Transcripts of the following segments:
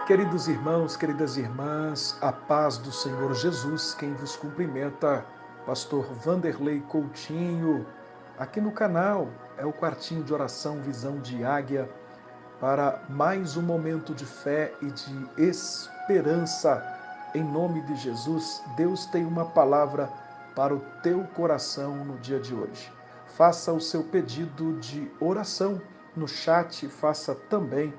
Queridos irmãos, queridas irmãs, a paz do Senhor Jesus, quem vos cumprimenta, Pastor Vanderlei Coutinho, aqui no canal, é o quartinho de oração Visão de Águia, para mais um momento de fé e de esperança. Em nome de Jesus, Deus tem uma palavra para o teu coração no dia de hoje. Faça o seu pedido de oração no chat, faça também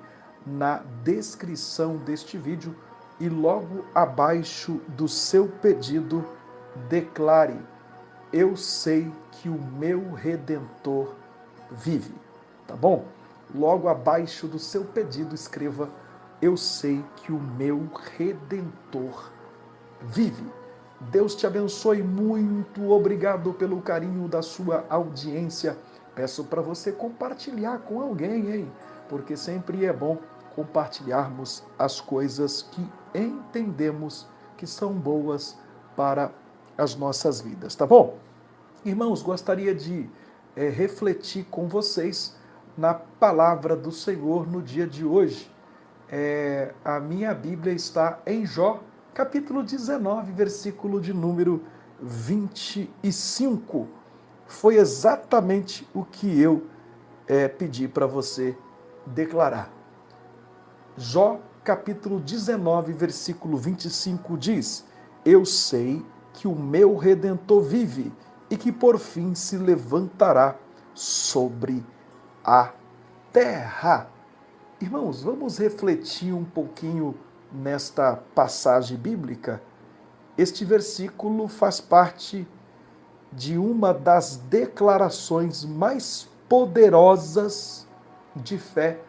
na descrição deste vídeo e logo abaixo do seu pedido declare: eu sei que o meu Redentor vive. Tá bom? Logo abaixo do seu pedido escreva: eu sei que o meu Redentor vive. Deus te abençoe muito, obrigado pelo carinho da sua audiência. Peço para você compartilhar com alguém, hein? Porque sempre é bom compartilharmos as coisas que entendemos que são boas para as nossas vidas, tá bom? Irmãos, gostaria de refletir com vocês na palavra do Senhor no dia de hoje. A minha Bíblia está em Jó, capítulo 19, versículo de número 25. Foi exatamente o que eu pedi para você declarar. Jó, capítulo 19, versículo 25 diz: eu sei que o meu Redentor vive e que por fim se levantará sobre a terra. Irmãos, vamos refletir um pouquinho nesta passagem bíblica. Este versículo faz parte de uma das declarações mais poderosas de fé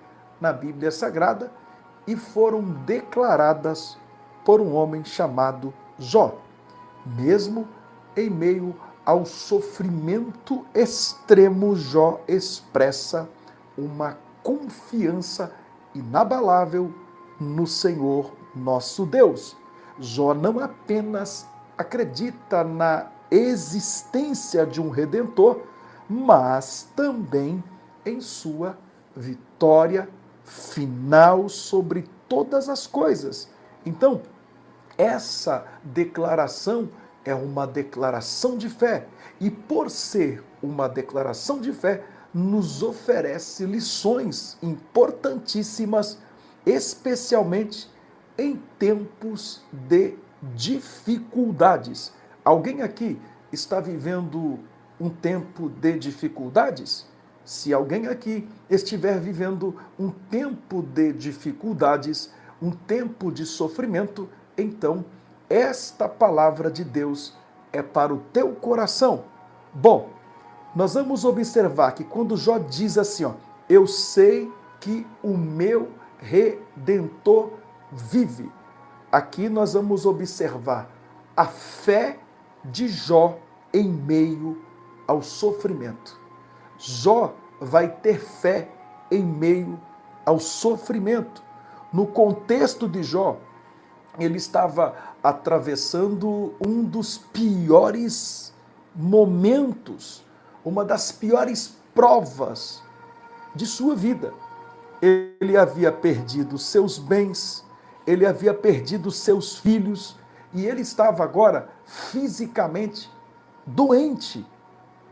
na Bíblia Sagrada e foram declaradas por um homem chamado Jó. Mesmo em meio ao sofrimento extremo, Jó expressa uma confiança inabalável no Senhor nosso Deus. Jó não apenas acredita na existência de um Redentor, mas também em sua vitória final sobre todas as coisas. Então, essa declaração é uma declaração de fé, e por ser uma declaração de fé, nos oferece lições importantíssimas, especialmente em tempos de dificuldades. Alguém aqui está vivendo um tempo de dificuldades? Se alguém aqui estiver vivendo um tempo de dificuldades, um tempo de sofrimento, então esta palavra de Deus é para o teu coração. Bom, nós vamos observar que quando Jó diz assim, eu sei que o meu Redentor vive. Aqui nós vamos observar a fé de Jó em meio ao sofrimento. Jó vai ter fé em meio ao sofrimento. No contexto de Jó, ele estava atravessando um dos piores momentos, uma das piores provas de sua vida. Ele havia perdido seus bens, ele havia perdido seus filhos e ele estava agora fisicamente doente.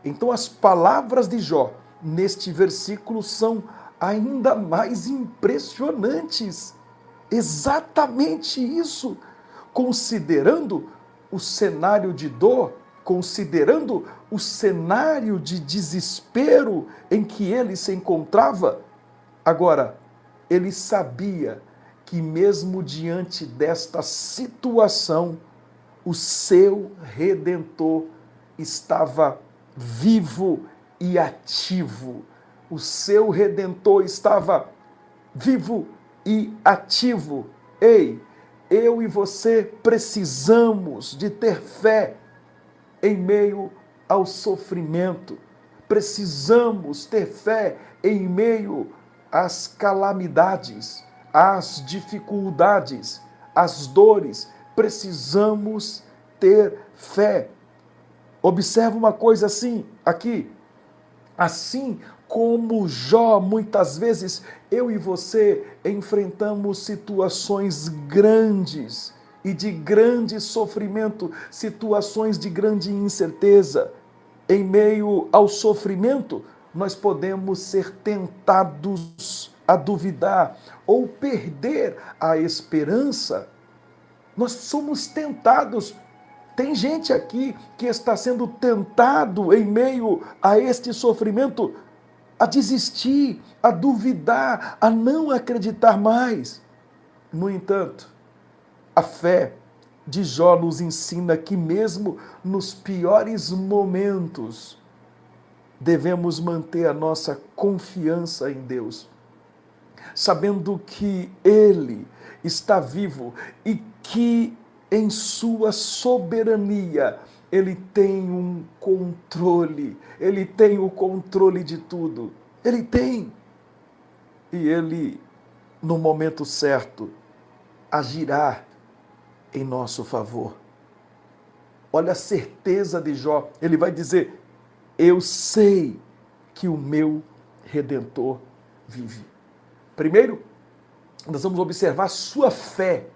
Então as palavras de Jó neste versículo são ainda mais impressionantes. Exatamente isso, considerando o cenário de dor, considerando o cenário de desespero em que ele se encontrava. Agora, ele sabia que mesmo diante desta situação, o seu Redentor estava vivo e ativo. O seu Redentor estava vivo e ativo. Ei, eu e você precisamos de ter fé em meio ao sofrimento. Precisamos ter fé em meio às calamidades, às dificuldades, às dores. Precisamos ter fé. Observa uma coisa assim, aqui. Assim como Jó, muitas vezes eu e você enfrentamos situações grandes e de grande sofrimento, situações de grande incerteza. Em meio ao sofrimento, nós podemos ser tentados a duvidar ou perder a esperança. Nós somos tentados. Tem gente aqui que está sendo tentado em meio a este sofrimento a desistir, a duvidar, a não acreditar mais. No entanto, a fé de Jó nos ensina que mesmo nos piores momentos, devemos manter a nossa confiança em Deus, sabendo que Ele está vivo e que em sua soberania Ele tem um controle, Ele tem o controle de tudo. Ele tem. E Ele, no momento certo, agirá em nosso favor. Olha a certeza de Jó. Ele vai dizer: eu sei que o meu Redentor vive. Primeiro, nós vamos observar sua fé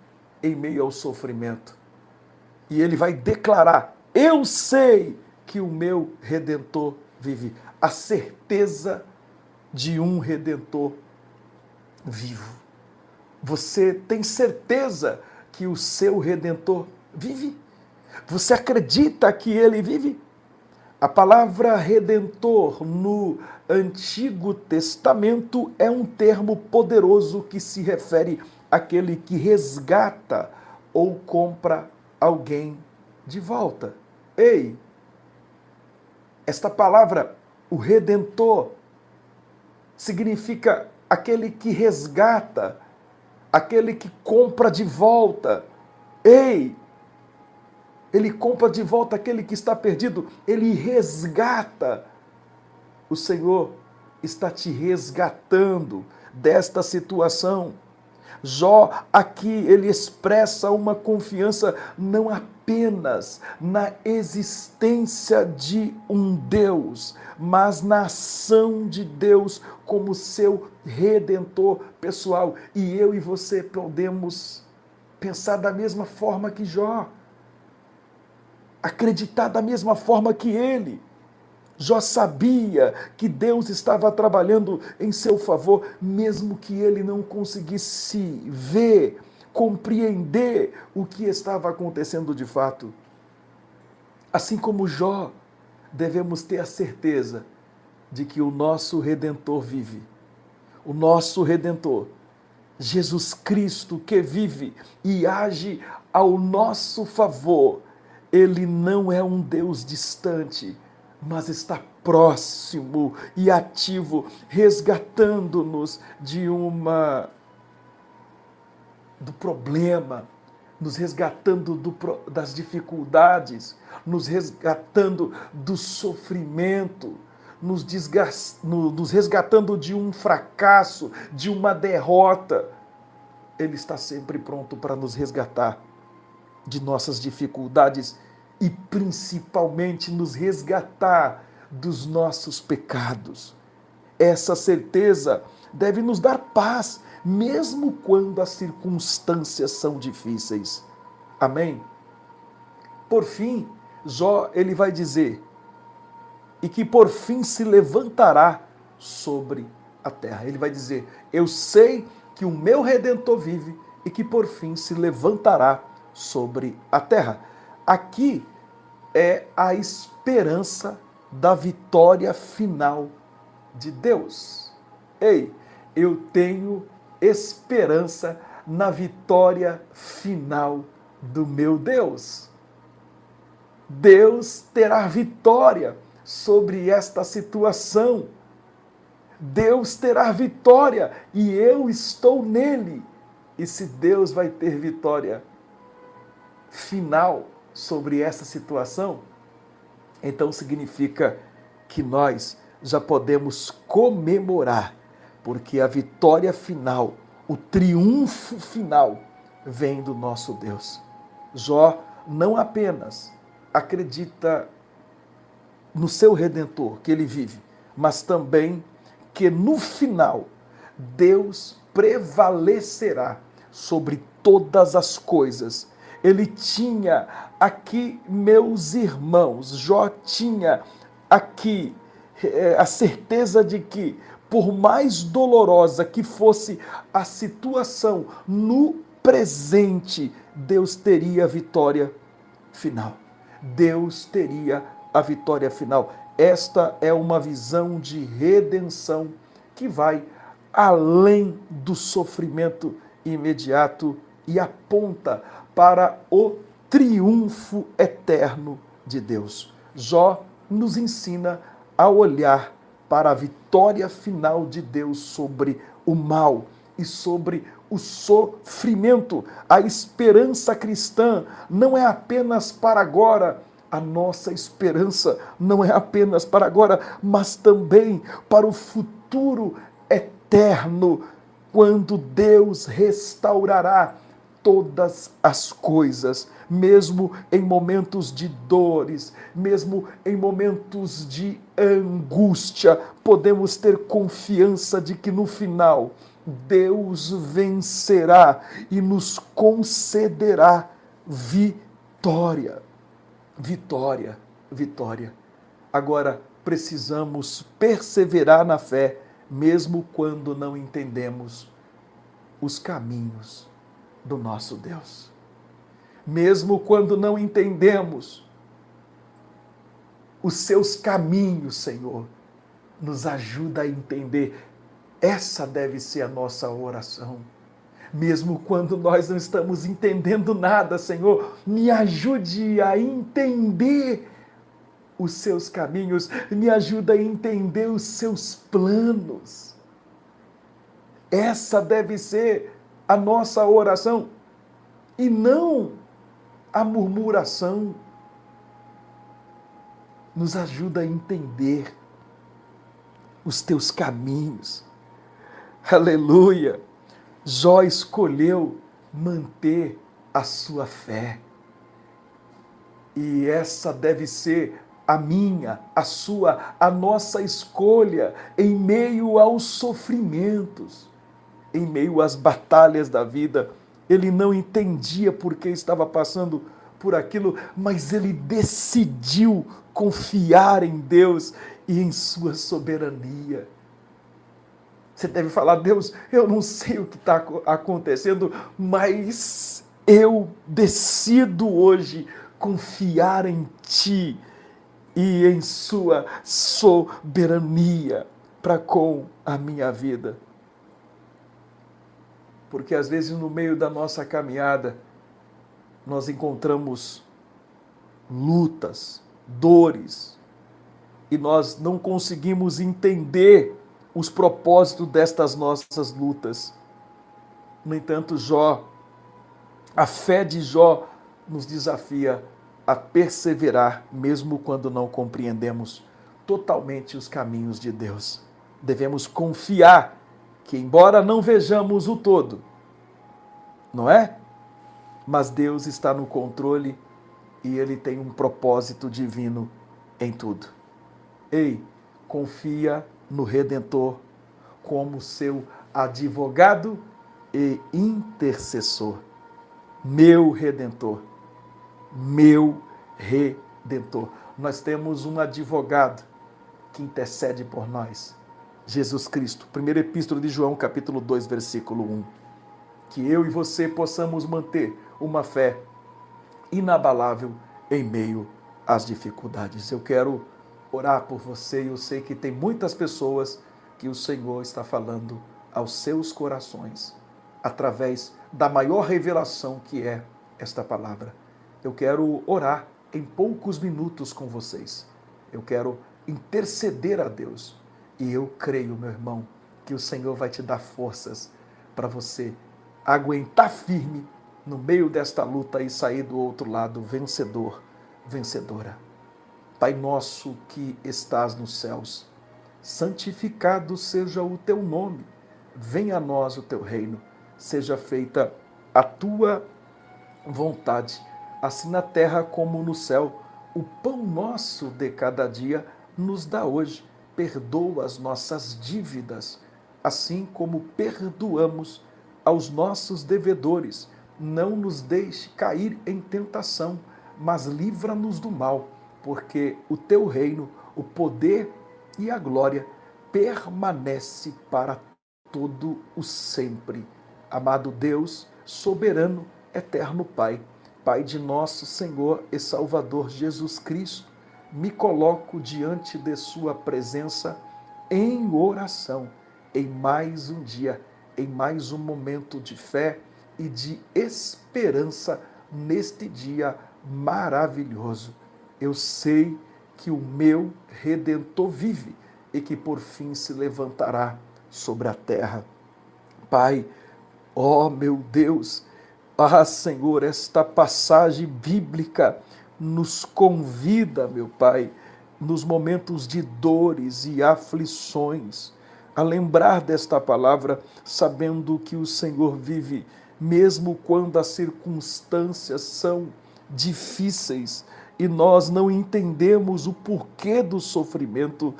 em meio ao sofrimento. E ele vai declarar: eu sei que o meu Redentor vive. A certeza de um Redentor vivo. Você tem certeza que o seu Redentor vive? Você acredita que ele vive? A palavra redentor no Antigo Testamento é um termo poderoso que se refere àquele que resgata ou compra alguém de volta. Ei, esta palavra, o redentor, significa aquele que resgata, aquele que compra de volta. Ei, ele compra de volta aquele que está perdido, ele resgata. O Senhor está te resgatando desta situação. Jó, aqui, ele expressa uma confiança não apenas na existência de um Deus, mas na ação de Deus como seu redentor pessoal. E eu e você podemos pensar da mesma forma que Jó, acreditar da mesma forma que ele. Jó sabia que Deus estava trabalhando em seu favor, mesmo que ele não conseguisse ver, compreender o que estava acontecendo de fato. Assim como Jó, devemos ter a certeza de que o nosso Redentor vive. O nosso Redentor, Jesus Cristo, que vive e age ao nosso favor. Ele não é um Deus distante, mas está próximo e ativo, resgatando-nos do problema, nos resgatando das dificuldades, nos resgatando do sofrimento, nos resgatando de um fracasso, de uma derrota. Ele está sempre pronto para nos resgatar de nossas dificuldades e principalmente nos resgatar dos nossos pecados. Essa certeza deve nos dar paz, mesmo quando as circunstâncias são difíceis. Amém? Por fim, Jó, ele vai dizer, e que por fim se levantará sobre a terra. Ele vai dizer, eu sei que o meu Redentor vive e que por fim se levantará sobre a terra. Aqui é a esperança da vitória final de Deus. Ei, eu tenho esperança na vitória final do meu Deus. Deus terá vitória sobre esta situação. Deus terá vitória e eu estou nele. E se Deus vai ter vitória final sobre essa situação, então significa que nós já podemos comemorar, porque a vitória final, o triunfo final, vem do nosso Deus. Jó não apenas acredita no seu Redentor, que ele vive, mas também que no final Deus prevalecerá sobre todas as coisas. Ele tinha aqui, meus irmãos, Jó tinha aqui a certeza de que, por mais dolorosa que fosse a situação no presente, Deus teria a vitória final. Deus teria a vitória final. Esta é uma visão de redenção que vai além do sofrimento imediato e aponta para o triunfo eterno de Deus. Jó nos ensina a olhar para a vitória final de Deus sobre o mal e sobre o sofrimento. A esperança cristã não é apenas para agora, a nossa esperança não é apenas para agora, mas também para o futuro eterno, quando Deus restaurará todas as coisas, mesmo em momentos de dores, mesmo em momentos de angústia, podemos ter confiança de que no final Deus vencerá e nos concederá vitória. Vitória, vitória. Agora, precisamos perseverar na fé, mesmo quando não entendemos os caminhos do nosso Deus. Mesmo quando não entendemos os seus caminhos, Senhor, nos ajuda a entender. Essa deve ser a nossa oração. Mesmo quando nós não estamos entendendo nada, Senhor, me ajude a entender os seus caminhos, me ajuda a entender os seus planos. Essa deve ser a nossa oração e não a murmuração. Nos ajuda a entender os teus caminhos. Aleluia! Jó escolheu manter a sua fé. E essa deve ser a minha, a sua, a nossa escolha em meio aos sofrimentos, em meio às batalhas da vida. Ele não entendia por que estava passando por aquilo, mas ele decidiu confiar em Deus e em sua soberania. Você deve falar: Deus, eu não sei o que está acontecendo, mas eu decido hoje confiar em Ti e em sua soberania para com a minha vida. Porque às vezes no meio da nossa caminhada nós encontramos lutas, dores, e nós não conseguimos entender os propósitos destas nossas lutas. No entanto, a fé de Jó nos desafia a perseverar, mesmo quando não compreendemos totalmente os caminhos de Deus. Devemos confiar que, embora não vejamos o todo, não é? Mas Deus está no controle e Ele tem um propósito divino em tudo. Ei, confia no Redentor como seu advogado e intercessor. Meu Redentor, meu Redentor. Nós temos um advogado que intercede por nós, Jesus Cristo. Primeira Epístola de João, capítulo 2, versículo 1. Que eu e você possamos manter uma fé inabalável em meio às dificuldades. Eu quero orar por você e eu sei que tem muitas pessoas que o Senhor está falando aos seus corações através da maior revelação que é esta palavra. Eu quero orar em poucos minutos com vocês. Eu quero interceder a Deus e eu creio, meu irmão, que o Senhor vai te dar forças para você aguentar firme no meio desta luta e sair do outro lado vencedor, vencedora. Pai nosso que estás nos céus, santificado seja o teu nome, venha a nós o teu reino, seja feita a tua vontade, assim na terra como no céu. O pão nosso de cada dia nos dá hoje, perdoa as nossas dívidas, assim como perdoamos aos nossos devedores. Não nos deixe cair em tentação, mas livra-nos do mal, porque o teu reino, o poder e a glória permanece para todo o sempre. Amado Deus, soberano, eterno Pai, Pai de nosso Senhor e Salvador Jesus Cristo, me coloco diante de sua presença em oração, em mais um dia, em mais um momento de fé e de esperança neste dia maravilhoso. Eu sei que o meu Redentor vive e que por fim se levantará sobre a terra. Pai, ó meu Deus, Senhor, esta passagem bíblica nos convida, meu Pai, nos momentos de dores e aflições, a lembrar desta palavra, sabendo que o Senhor vive, mesmo quando as circunstâncias são difíceis e nós não entendemos o porquê do sofrimento.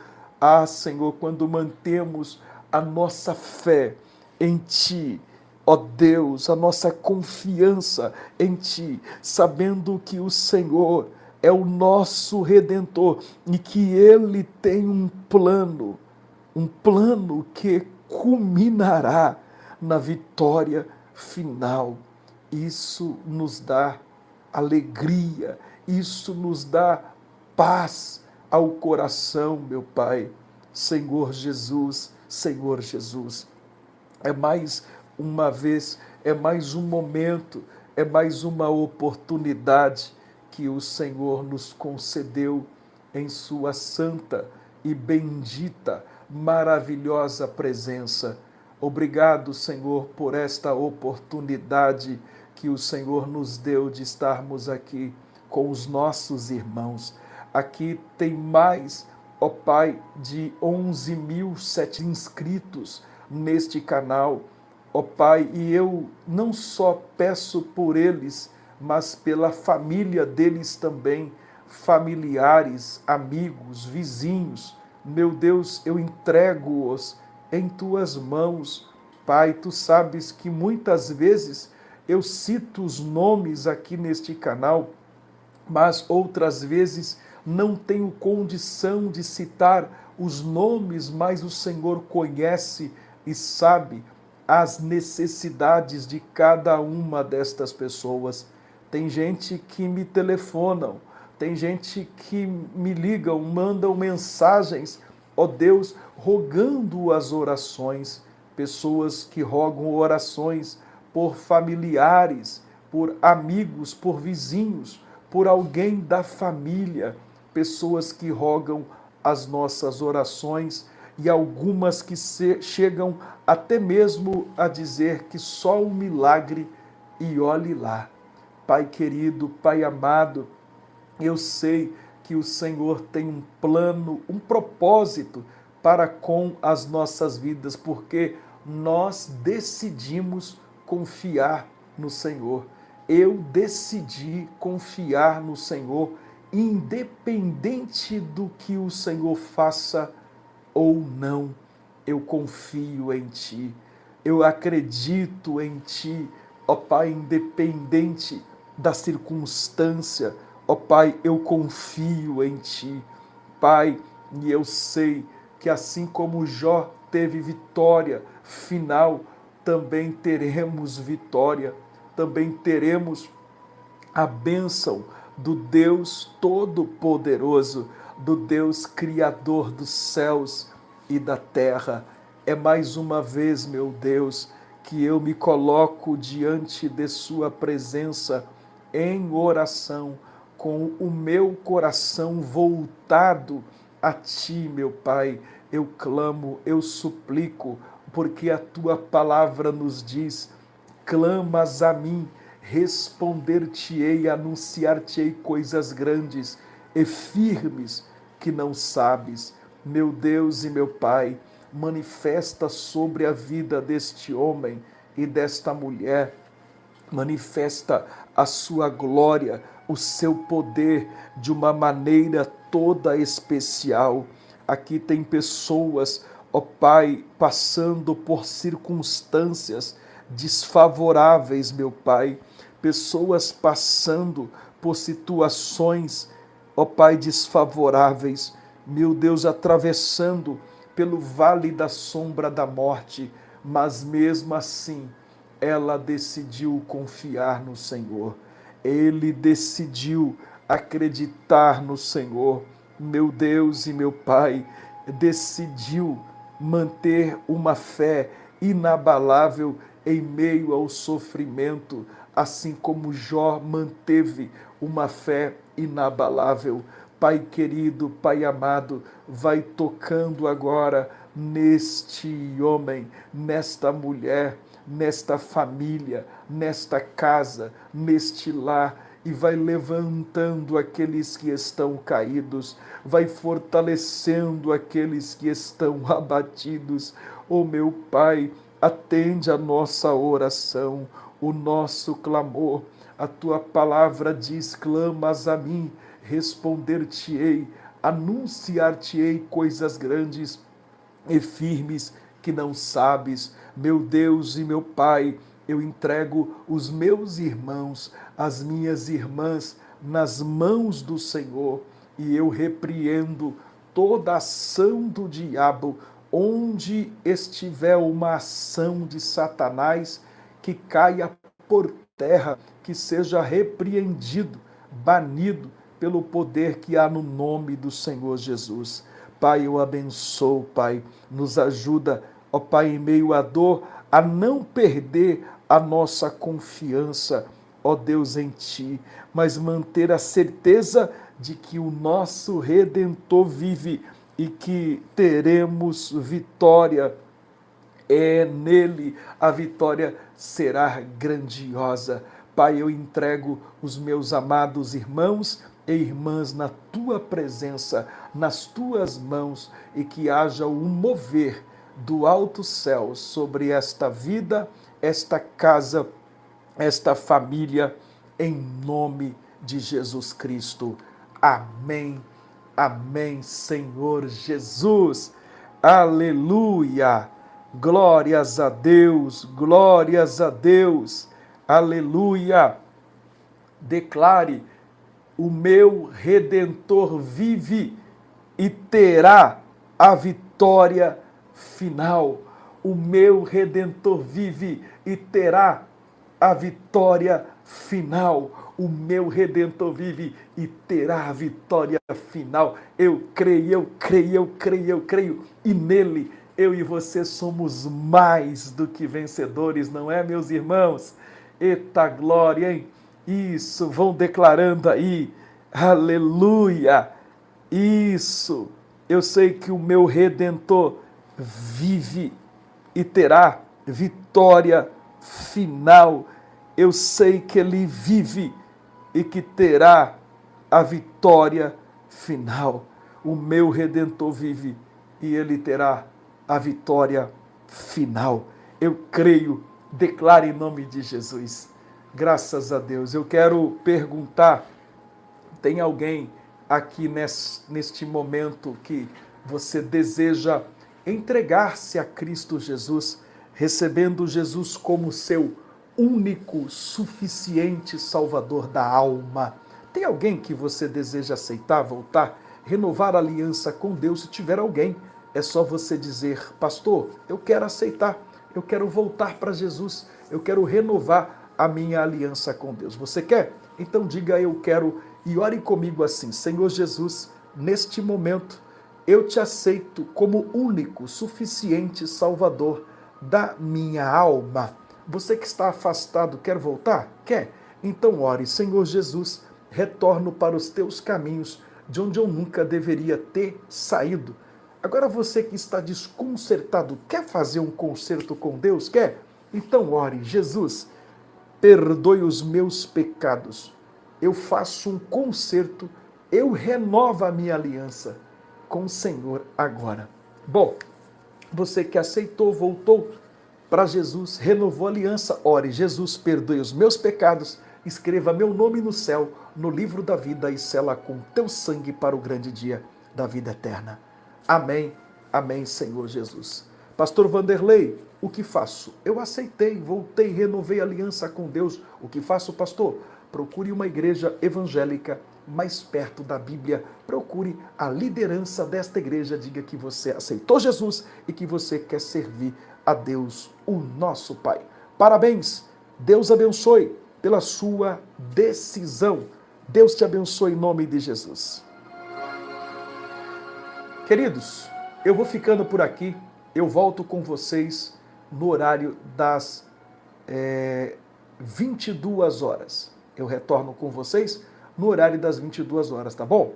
Senhor, quando mantemos a nossa fé em Ti, ó Deus, a nossa confiança em Ti, sabendo que o Senhor é o nosso Redentor e que Ele tem um plano que culminará na vitória final. Isso nos dá alegria, isso nos dá paz ao coração, meu Pai. Senhor Jesus, Senhor Jesus, é mais uma vez, é mais um momento, é mais uma oportunidade que o Senhor nos concedeu em sua santa e bendita, maravilhosa presença. Obrigado, Senhor, por esta oportunidade que o Senhor nos deu de estarmos aqui com os nossos irmãos. Aqui tem mais, ó Pai, de 11.700 inscritos neste canal, ó Pai, e eu não só peço por eles, mas pela família deles também, familiares, amigos, vizinhos. Meu Deus, eu entrego-os em tuas mãos. Pai, tu sabes que muitas vezes eu cito os nomes aqui neste canal, mas outras vezes não tenho condição de citar os nomes, mas o Senhor conhece e sabe as necessidades de cada uma destas pessoas. Tem gente que me telefonam, tem gente que me ligam, mandam mensagens, ó Deus, rogando as orações, pessoas que rogam orações por familiares, por amigos, por vizinhos, por alguém da família, pessoas que rogam as nossas orações e algumas que chegam até mesmo a dizer que só um milagre e olhe lá. Pai querido, Pai amado, eu sei que o Senhor tem um plano, um propósito para com as nossas vidas, porque nós decidimos confiar no Senhor. Eu decidi confiar no Senhor, independente do que o Senhor faça ou não. Eu confio em Ti, eu acredito em Ti, ó Pai, independente da circunstância. Ó Pai, eu confio em Ti, Pai, e eu sei que assim como Jó teve vitória final, também teremos vitória, também teremos a bênção do Deus Todo-Poderoso, do Deus Criador dos céus e da terra. É mais uma vez, meu Deus, que eu me coloco diante de Sua presença em oração, com o meu coração voltado a Ti, meu Pai. Eu clamo, eu suplico, porque a Tua palavra nos diz: clamas a mim, responder-te-ei, anunciar-te-ei coisas grandes e firmes que não sabes. Meu Deus e meu Pai, manifesta sobre a vida deste homem e desta mulher, manifesta a sua glória, o seu poder de uma maneira toda especial. Aqui tem pessoas, ó Pai, passando por circunstâncias desfavoráveis, meu Pai. Pessoas passando por situações, ó Pai, desfavoráveis. Meu Deus, atravessando pelo vale da sombra da morte, mas mesmo assim, ela decidiu confiar no Senhor. Ele decidiu acreditar no Senhor. Meu Deus e meu Pai, decidiu manter uma fé inabalável em meio ao sofrimento, assim como Jó manteve uma fé inabalável. Pai querido, Pai amado, vai tocando agora neste homem, nesta mulher, nesta família, nesta casa, neste lar, e vai levantando aqueles que estão caídos, vai fortalecendo aqueles que estão abatidos. Oh meu Pai, atende a nossa oração, o nosso clamor. A tua palavra diz: clamas a mim, responder-te-ei, anunciar-te-ei coisas grandes e firmes que não sabes. Meu Deus e meu Pai, eu entrego os meus irmãos, as minhas irmãs nas mãos do Senhor, e eu repreendo toda ação do diabo. Onde estiver uma ação de Satanás, que caia por terra, que seja repreendido, banido pelo poder que há no nome do Senhor Jesus. Pai, eu abençoo, Pai, nos ajuda, ó Pai, em meio à dor, a não perder a nossa confiança, ó Deus, em Ti, mas manter a certeza de que o nosso Redentor vive e que teremos vitória. É nele, a vitória será grandiosa. Pai, eu entrego os meus amados irmãos e irmãs na tua presença, nas tuas mãos, e que haja um mover do alto céu sobre esta vida, esta casa, esta família, em nome de Jesus Cristo. Amém. Amém, Senhor Jesus. Aleluia. Glórias a Deus, glórias a Deus. Aleluia. Declare: o meu Redentor vive e terá a vitória final. O meu Redentor vive e terá a vitória final. O meu Redentor vive e terá a vitória final. Eu creio, eu creio, eu creio, eu creio. E nele, eu e você somos mais do que vencedores, não é, meus irmãos? Eita glória, hein? Isso, vão declarando aí. Aleluia! Isso! Eu sei que o meu Redentor vive e terá vitória final. Eu sei que ele vive e que terá a vitória final. O meu Redentor vive e ele terá a vitória final. Eu creio, declare em nome de Jesus. Graças a Deus. Eu quero perguntar, tem alguém aqui neste momento que você deseja entregar-se a Cristo Jesus, recebendo Jesus como seu único, suficiente Salvador da alma? Tem alguém que você deseja aceitar, voltar, renovar a aliança com Deus? Se tiver alguém, é só você dizer: pastor, eu quero aceitar, eu quero voltar para Jesus, eu quero renovar a minha aliança com Deus. Você quer? Então diga: eu quero, e ore comigo assim: Senhor Jesus, neste momento eu te aceito como único, suficiente Salvador da minha alma. Você que está afastado, quer voltar? Quer? Então ore: Senhor Jesus, retorno para os teus caminhos, de onde eu nunca deveria ter saído. Agora você que está desconcertado, quer fazer um concerto com Deus? Quer? Então ore: Jesus, perdoe os meus pecados. Eu faço um concerto, eu renovo a minha aliança com o Senhor agora. Bom, você que aceitou, voltou para Jesus, renovou a aliança, ore: Jesus, perdoe os meus pecados, escreva meu nome no céu, no livro da vida, e sela com teu sangue para o grande dia da vida eterna. Amém, amém, Senhor Jesus. Pastor Vanderlei, o que faço? Eu aceitei, voltei, renovei a aliança com Deus. O que faço, pastor? Procure uma igreja evangélica mais perto da Bíblia. Procure a liderança desta igreja. Diga que você aceitou Jesus e que você quer servir a Deus, o nosso Pai. Parabéns, Deus abençoe pela sua decisão. Deus te abençoe em nome de Jesus. Queridos, eu vou ficando por aqui. Eu volto com vocês no horário das 22 horas. Eu retorno com vocês no horário das 22 horas, tá bom?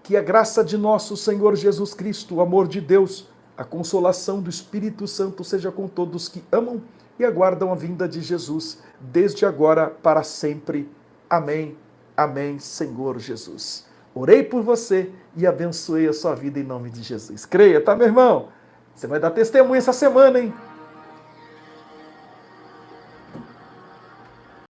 Que a graça de nosso Senhor Jesus Cristo, o amor de Deus, a consolação do Espírito Santo seja com todos que amam e aguardam a vinda de Jesus, desde agora para sempre. Amém, amém, Senhor Jesus. Orei por você e abençoei a sua vida em nome de Jesus. Creia, tá, meu irmão? Você vai dar testemunho essa semana, hein?